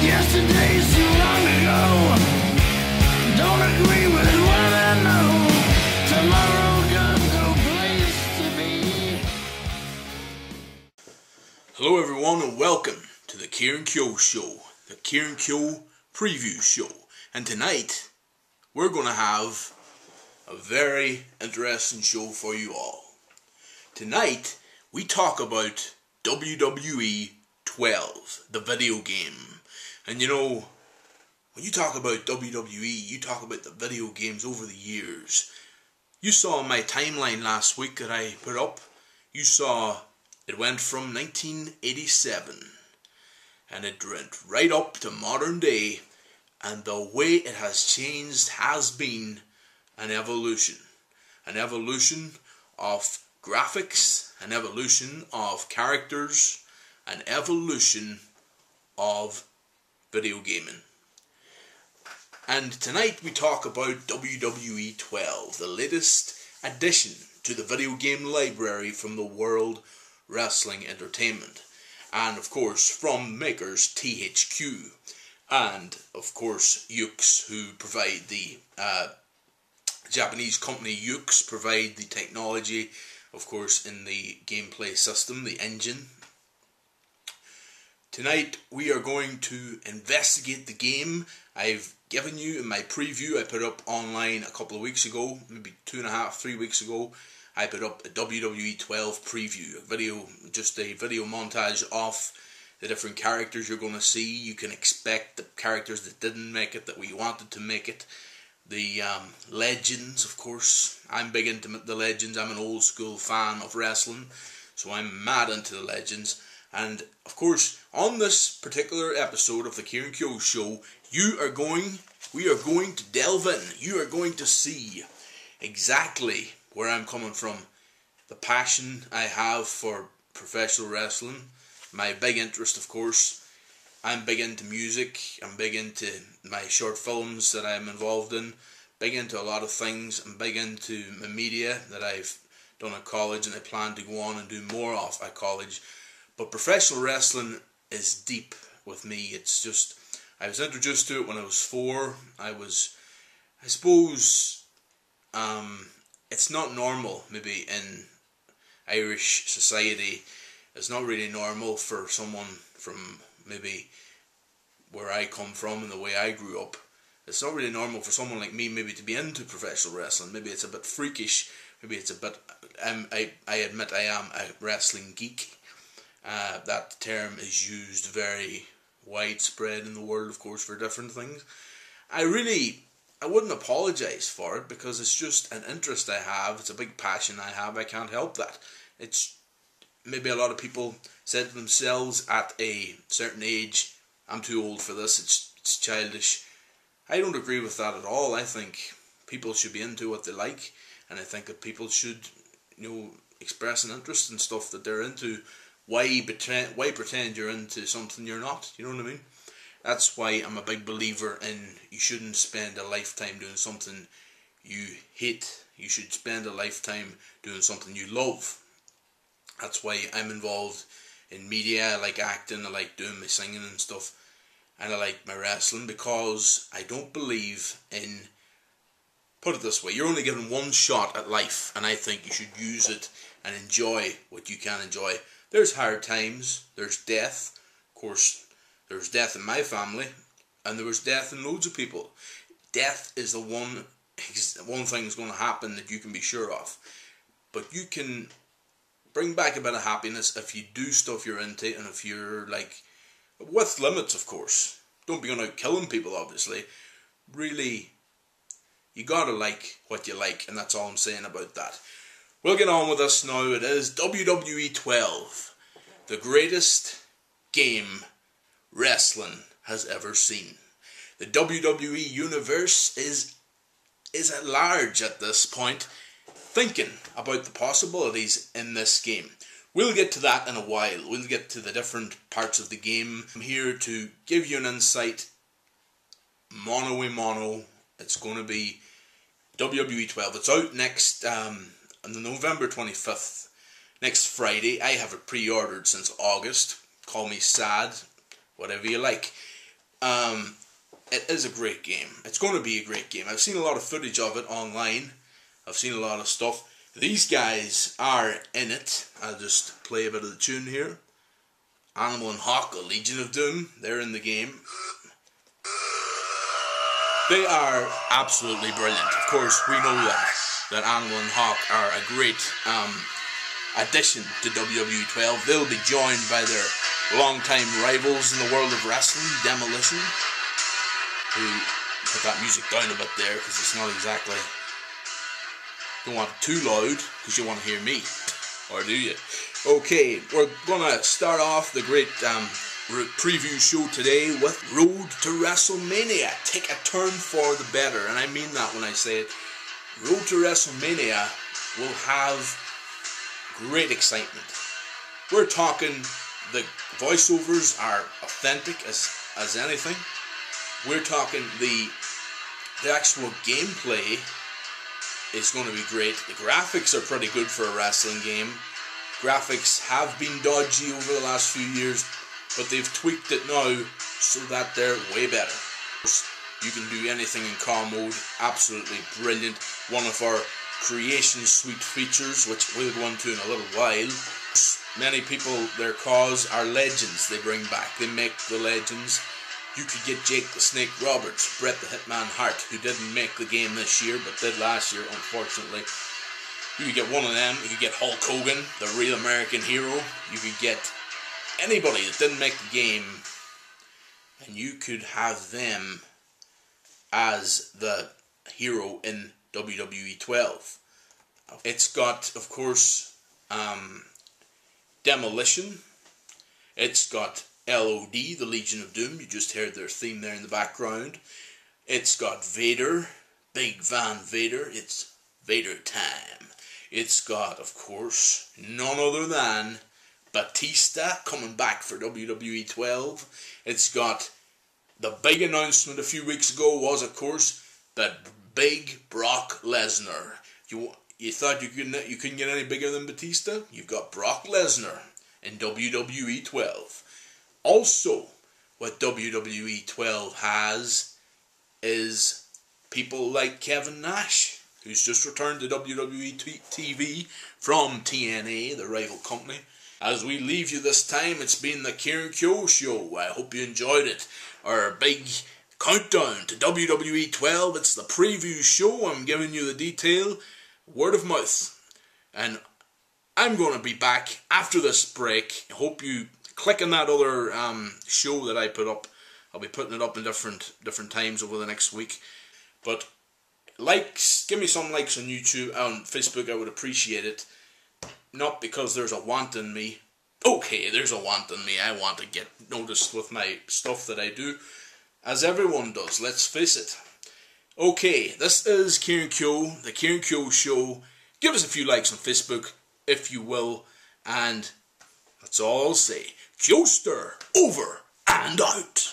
Yesterday's too long ago. Don't agree with what I know. Tomorrow got no place to be. Hello everyone and welcome to the Kieran Kyo Show, the Kieran Kyo Preview Show. And tonight, we're going to have a very interesting show for you all. Tonight, we talk about WWE 12, the video game. And you know, when you talk about WWE, you talk about the video games over the years. You saw my timeline last week that I put up. You saw it went from 1987 and it went right up to modern day, and the way it has changed has been an evolution of graphics, an evolution of characters, an evolution of video gaming. And tonight we talk about WWE 12, the latest addition to the video game library from the World Wrestling Entertainment, and of course from makers THQ, and of course Yuke's, who provide the Japanese company Yuke's provide the technology, of course, in the gameplay system, the engine. Tonight we are going to investigate the game. I've given you in my preview, I put up online a couple of weeks ago, maybe 3 weeks ago, I put up a WWE 12 preview, just a video montage of the different characters you're going to see. You can expect the characters that didn't make it, that we wanted to make it. The legends, of course. I'm big into the legends. I'm an old school fan of wrestling, so I'm mad into the legends. And of course, on this particular episode of the Kieran Kyo Show, we are going to delve in. You are going to see exactly where I'm coming from, the passion I have for professional wrestling, my big interest, of course. I'm big into music, I'm big into my short films that I'm involved in, big into a lot of things. I'm big into my media that I've done at college and I plan to go on and do more of at college. But professional wrestling is deep with me. It's just, I was introduced to it when I was 4. It's not normal, maybe in Irish society. It's not really normal for someone from maybe where I come from and the way I grew up. It's not really normal for someone like me maybe to be into professional wrestling. Maybe it's a bit freakish. Maybe it's a bit, I admit I am a wrestling geek. That term is used very widespread in the world, of course, for different things. I wouldn't apologise for it, because it's just an interest I have. It's a big passion I have. I can't help that. It's maybe a lot of people said to themselves at a certain age, I'm too old for this, it's childish. I don't agree with that at all. I think people should be into what they like, and I think that people should, express an interest in stuff that they're into. Why pretend you're into something you're not? You know what I mean? That's why I'm a big believer in you shouldn't spend a lifetime doing something you hate. You should spend a lifetime doing something you love. That's why I'm involved in media. I like acting, I like doing my singing and stuff, and I like my wrestling, because I don't believe in, put it this way, you're only given one shot at life, and I think you should use it and enjoy what you can enjoy. There's hard times, there's death, of course. There's death in my family, and there was death in loads of people. Death is the one thing that's going to happen that you can be sure of. But you can bring back a bit of happiness if you do stuff you're into, and if you're, with limits, of course. Don't be going out killing people, obviously. Really, you gotta like what you like, and that's all I'm saying about that. We'll get on with this now. It is WWE 12, the greatest game wrestling has ever seen. The WWE universe is at large at this point, thinking about the possibilities in this game. We'll get to that in a while. We'll get to the different parts of the game. I'm here to give you an insight, mono a mono. It's going to be WWE 12. It's out next on November 25th, next Friday. I have it pre-ordered since August. Call me sad, whatever you like. It is a great game. It's going to be a great game. I've seen a lot of footage of it online. I've seen a lot of stuff. These guys are in it. I'll just play a bit of the tune here. Animal and Hawk, the Legion of Doom, they're in the game. They are absolutely brilliant. Of course, we know that Animal and Hawk are a great addition to WWE 12. They'll be joined by their longtime rivals in the world of wrestling, Demolition, who put that music down a bit there because it's not exactly, don't want it too loud because you want to hear me, or do you? Okay, we're gonna start off the great preview show today with Road to WrestleMania. Take a turn for the better, and I mean that when I say it. Road to WrestleMania will have great excitement. We're talking, the voiceovers are authentic as anything. We're talking the actual gameplay is going to be great. The graphics are pretty good for a wrestling game. Graphics have been dodgy over the last few years, but they've tweaked it now so that they're way better. You can do anything in car mode, absolutely brilliant. One of our creation suite features, which we'll go into in a little while. Many people, their cars are legends they bring back. They make the legends. You could get Jake the Snake Roberts, Bret the Hitman Hart, who didn't make the game this year, but did last year, unfortunately. You could get one of them. You could get Hulk Hogan, the real American hero. You could get anybody that didn't make the game, and you could have them as the hero in WWE 12. It's got, of course, Demolition. It's got LOD, the Legion of Doom. You just heard their theme there in the background. It's got Vader, Big Van Vader. It's Vader time. It's got, of course, none other than Batista coming back for WWE 12. It's got the big announcement a few weeks ago was, of course, that big Brock Lesnar. You thought you couldn't get any bigger than Batista? You've got Brock Lesnar in WWE 12. Also, what WWE 12 has is people like Kevin Nash, who's just returned to WWE TV from TNA, the rival company. As we leave you this time, it's been the Kieran Kyo Show. I hope you enjoyed it. Our big countdown to WWE 12. It's the preview show. I'm giving you the detail, word of mouth. And I'm going to be back after this break. I hope you click on that other show that I put up. I'll be putting it up in different times over the next week. But likes, give me some likes on YouTube, on Facebook. I would appreciate it. Not because there's a want in me. Okay, there's a want in me. I want to get noticed with my stuff that I do, as everyone does. Let's face it. Okay, this is Kieran Kyo, the Kieran Kyo Show. Give us a few likes on Facebook, if you will, and that's all I'll say. Kyoster, over and out.